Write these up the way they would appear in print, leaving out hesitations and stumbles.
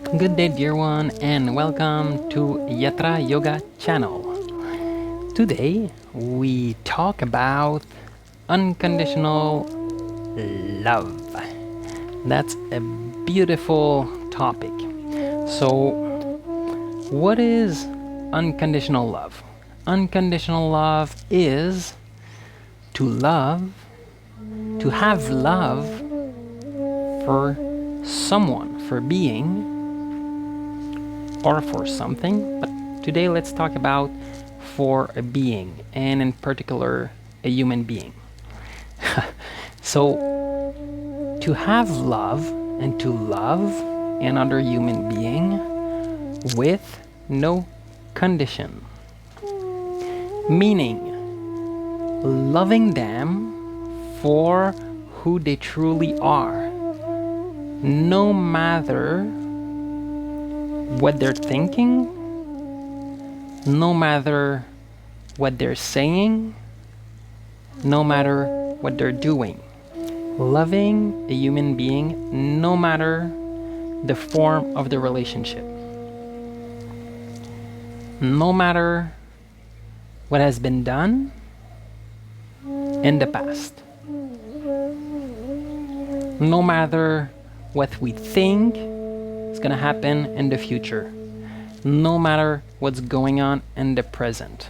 Good day, dear one, and welcome to Yatra Yoga channel. Today we talk about unconditional love. That's a beautiful topic. So, what is unconditional love? Unconditional love is to love, to have love for someone, for being, or for something, but today let's talk about for a being, and in particular a human being. So to have love and to love another human being with no condition, meaning loving them for who they truly are, no matter what they're thinking, no matter what they're saying, no matter what they're doing. Loving a human being no matter the form of the relationship, no matter what has been done in the past, no matter what we think is going to happen in the future, no matter what's going on in the present.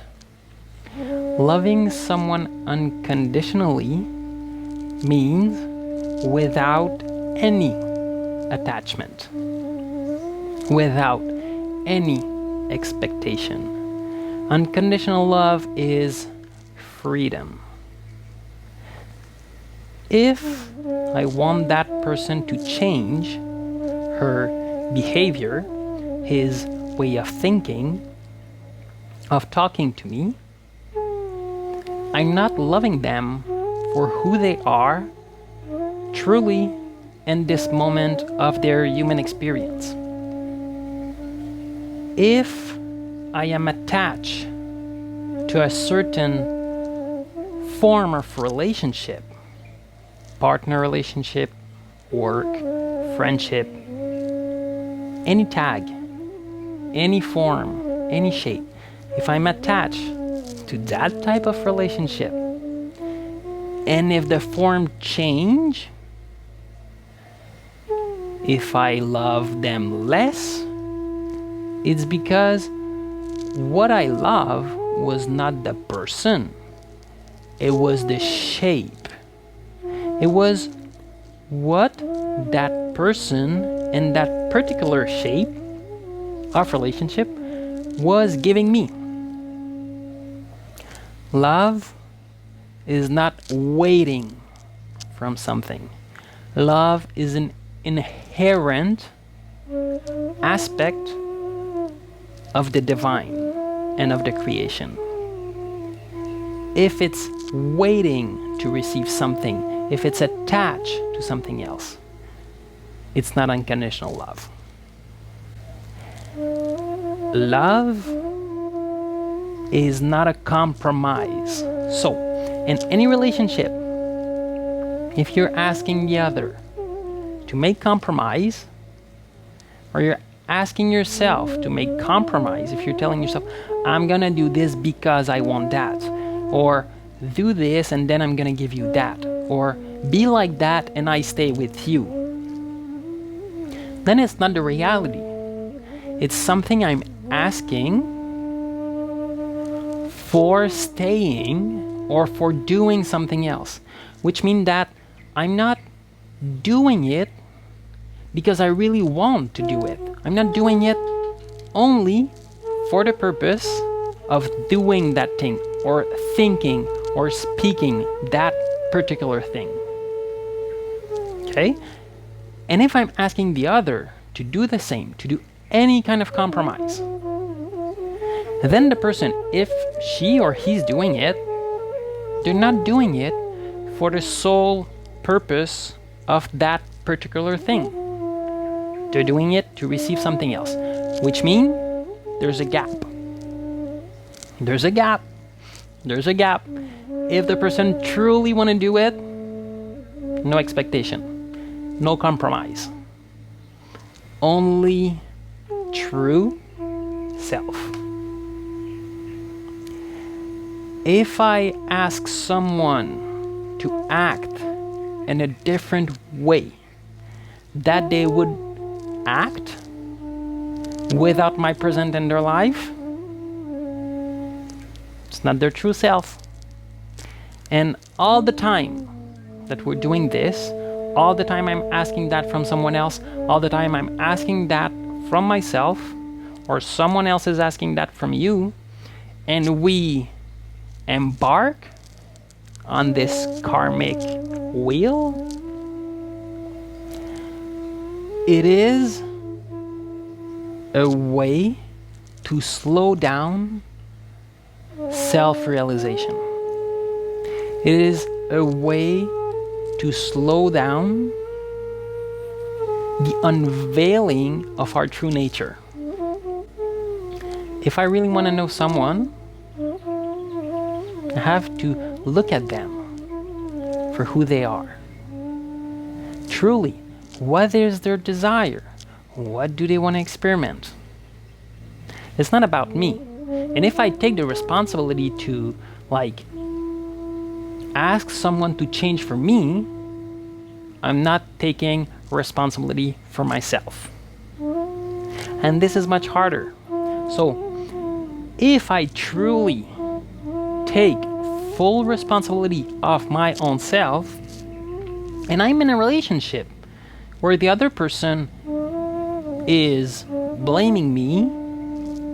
Loving someone unconditionally means without any attachment, without any expectation. Unconditional love is freedom. If I want that person to change her behavior, his way of thinking, of talking to me, I'm not loving them for who they are truly in this moment of their human experience. If I am attached to a certain form of relationship, partner relationship, work, friendship, any tag, any form, any shape, if I'm attached to that type of relationship, and if the form change, if I love them less, it's because what I love was not the person, it was the shape. It was what that person in that particular shape of relationship was giving me. Love is not waiting from something. Love is an inherent aspect of the divine and of the creation. If it's waiting to receive something, if it's attached to something else, it's not unconditional love. Love is not a compromise. So, in any relationship, if you're asking the other to make compromise, or you're asking yourself to make compromise, if you're telling yourself, I'm gonna do this because I want that, or do this and then I'm gonna give you that, or be like that and I stay with you, then it's not the reality. It's something I'm asking for staying or for doing something else, which means that I'm not doing it because I really want to do it. I'm not doing it only for the purpose of doing that thing or thinking or speaking that particular thing. Okay? And if I'm asking the other to do the same, to do any kind of compromise, then the person, if she or he's doing it, they're not doing it for the sole purpose of that particular thing. They're doing it to receive something else, which means there's a gap. There's a gap. There's a gap. If the person truly want to do it, no expectation, no compromise. only true self. If I ask someone to act in a different way that they would act without my presence in their life, it's not their true self. And all the time that we're doing this, all the time I'm asking that from someone else, all the time I'm asking that from myself, or someone else is asking that from you, and we embark on this karmic wheel, it is a way to slow down self-realization. It is a way to slow down the unveiling of our true nature. If I really want to know someone, I have to look at them for who they are. Truly, what is their desire? What do they want to experiment? It's not about me. And if I take the responsibility to ask someone to change for me, I'm not taking responsibility for myself. And this is much harder. So if I truly take full responsibility of my own self, and I'm in a relationship where the other person is blaming me,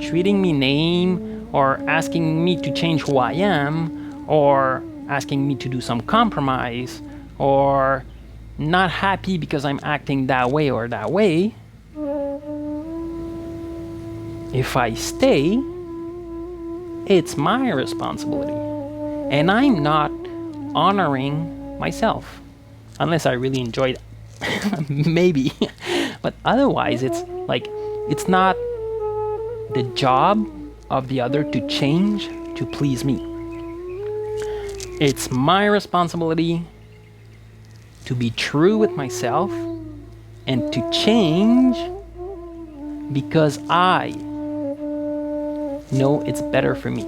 treating me name, or asking me to change who I am, or asking me to do some compromise, or not happy because I'm acting that way or that way, if I stay, it's my responsibility. And I'm not honoring myself. Unless I really enjoy that. Maybe. But otherwise, it's not the job of the other to change to please me. It's my responsibility to be true with myself and to change because I know it's better for me.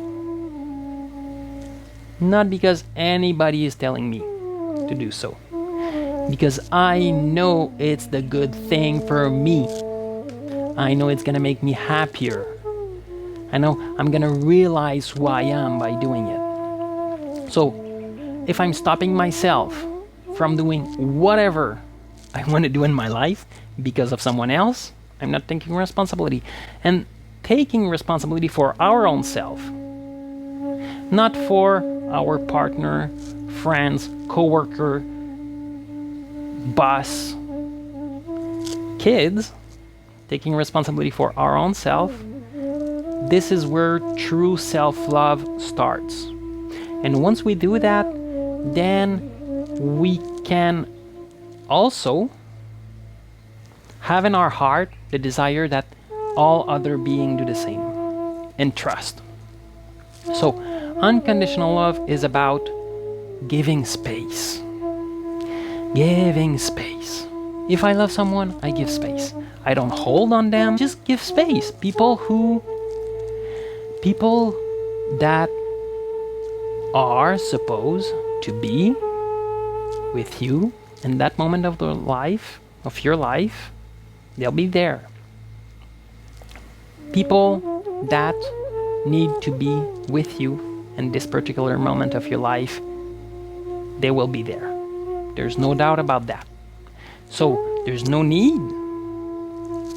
Not because anybody is telling me to do so. Because I know it's the good thing for me. I know it's gonna make me happier. I know I'm gonna realize who I am by doing it. So if I'm stopping myself from doing whatever I want to do in my life because of someone else, I'm not taking responsibility. And taking responsibility for our own self, not for our partner, friends, co-worker, boss, kids, taking responsibility for our own self, this is where true self-love starts. And once we do that, then we can also have in our heart the desire that all other beings do the same, and trust. So unconditional love is about giving space. Giving space. If I love someone, I give space. I don't hold on them, just give space. People that are supposed to be with you in that moment of your life, they'll be there. People that need to be with you in this particular moment of your life, they will be there. There's no doubt about that. So there's no need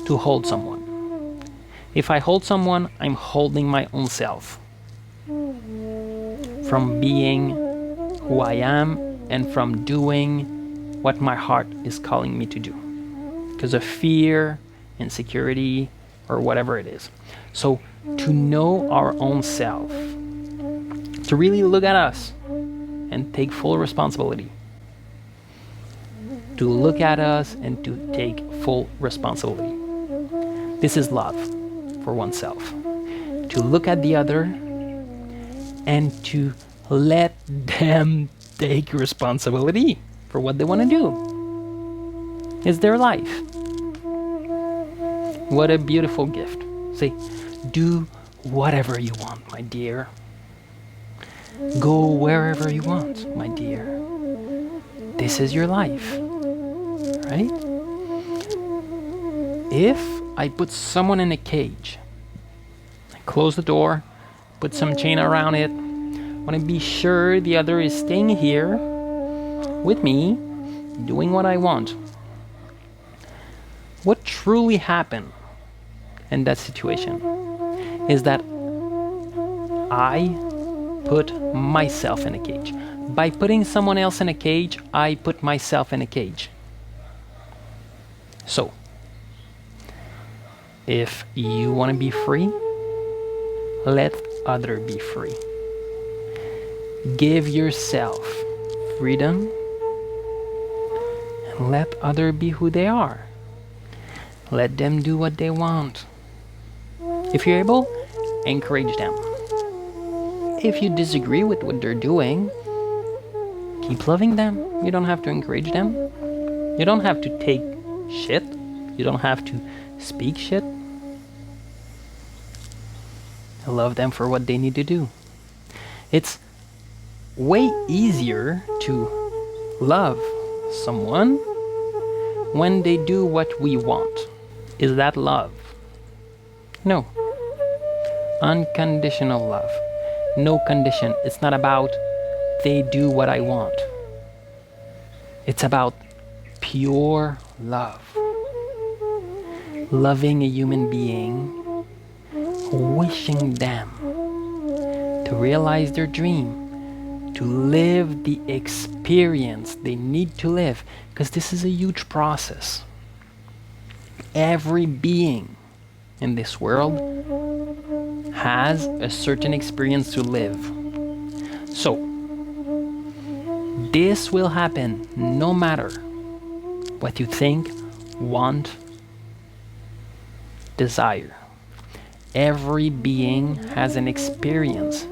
to hold someone. If I hold someone, I'm holding my own self from being who I am and from doing what my heart is calling me to do because of fear, insecurity, or whatever it is. So to know our own self, to really look at us and take full responsibility, to look at us and to take full responsibility. This is love for oneself. To look at the other and to let them take responsibility for what they want to do. It's their life. What a beautiful gift. Say, do whatever you want, my dear. Go wherever you want, my dear. This is your life, right? If I put someone in a cage, I close the door, put some chain around it, I want to be sure the other is staying here with me, doing what I want. What truly happened in that situation is that I put myself in a cage. By putting someone else in a cage, I put myself in a cage. So, if you want to be free, let other be free. Give yourself freedom and let other be who they are. Let them do what they want. If you're able, encourage them. If you disagree with what they're doing, keep loving them. You don't have to encourage them. You don't have to take shit. You don't have to speak shit. Love them for what they need to do. It's way easier to love someone when they do what we want. Is that love? No. Unconditional love. No condition. It's not about they do what I want. It's about pure love. Loving a human being, wishing them to realize their dream, to live the experience they need to live, because this is a huge process. Every being in this world has a certain experience to live. So, this will happen no matter what you think, want, desire. Every being has an experience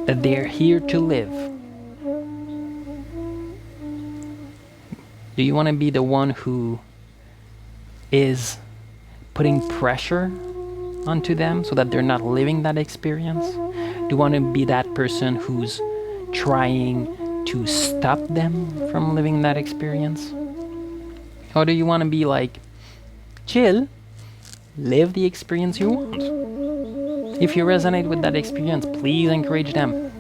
that they're here to live. Do you want to be the one who is putting pressure onto them so that they're not living that experience? Do you want to be that person who's trying to stop them from living that experience? Or do you want to be like, chill, live the experience you want? If you resonate with that experience, please encourage them.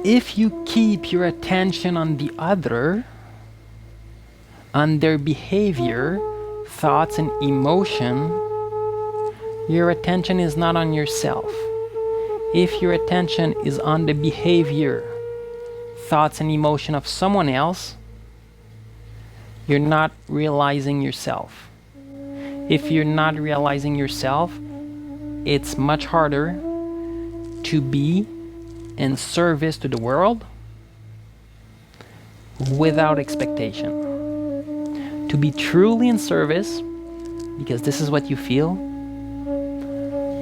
If you keep your attention on the other, on their behavior, thoughts and emotion, your attention is not on yourself. If your attention is on the behavior, thoughts and emotion of someone else, you're not realizing yourself. If you're not realizing yourself, it's much harder to be in service to the world without expectation. To be truly in service, because this is what you feel,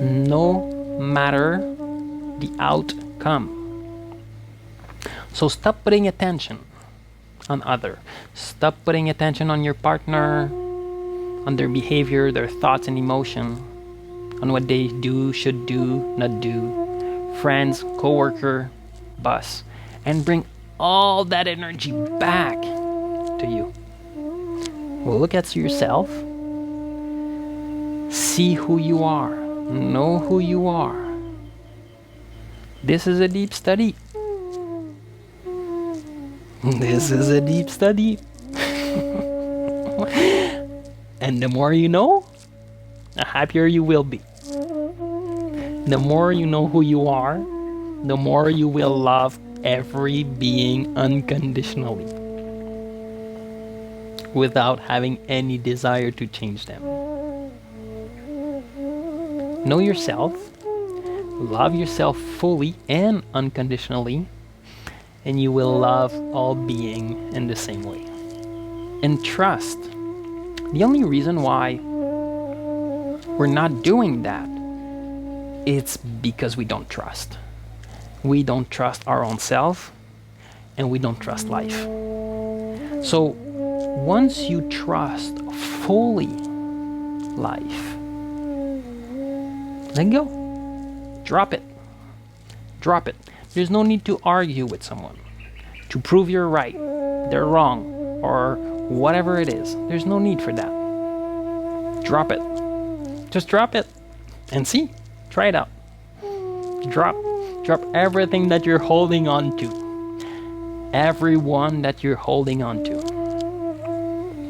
no matter the outcome. So stop putting attention on other. Stop putting attention on your partner, on their behavior, their thoughts and emotion, on what they do, should do, not do, friends, co-worker, boss, and bring all that energy back to you. Well, look at yourself, see who you are, know who you are. This is a deep study. This is a deep study. And the more you know, the happier you will be. The more you know who you are, the more you will love every being unconditionally, without having any desire to change them. Know yourself, love yourself fully and unconditionally, and you will love all being in the same way. And trust. The only reason why we're not doing that, it's because we don't trust. We don't trust our own self, and we don't trust life. So once you trust fully life, Let go. Drop it. Drop it. There's no need to argue with someone to prove you're right, they're wrong, or whatever it is. There's no need for that. Drop it. Just drop it and see. Try it out. Drop everything that you're holding on to. Everyone that you're holding on to.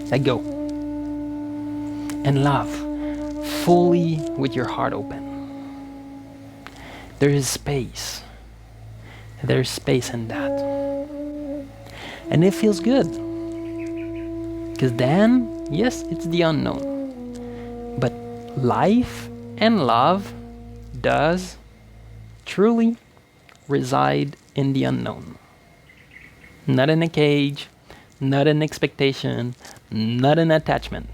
Let go. And love fully with your heart open. There is space. There's space in that. And it feels good. Because then, yes, it's the unknown. But life and love does truly reside in the unknown. Not in a cage, not in expectation, not in attachment.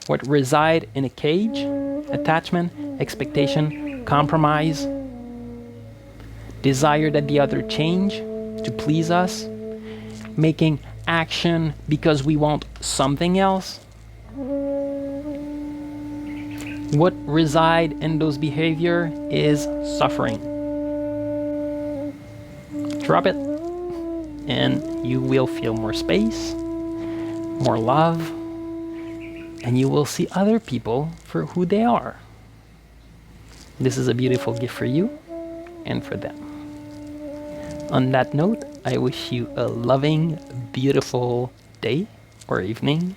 What reside in a cage, attachment, expectation, compromise, desire that the other change to please us, making action because we want something else. What reside in those behavior is suffering. Drop it, and you will feel more space, more love, and you will see other people for who they are. This is a beautiful gift for you and for them. On that note, I wish you a loving, beautiful day or evening.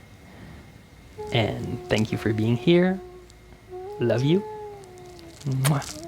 And thank you for being here. Love you. Mwah.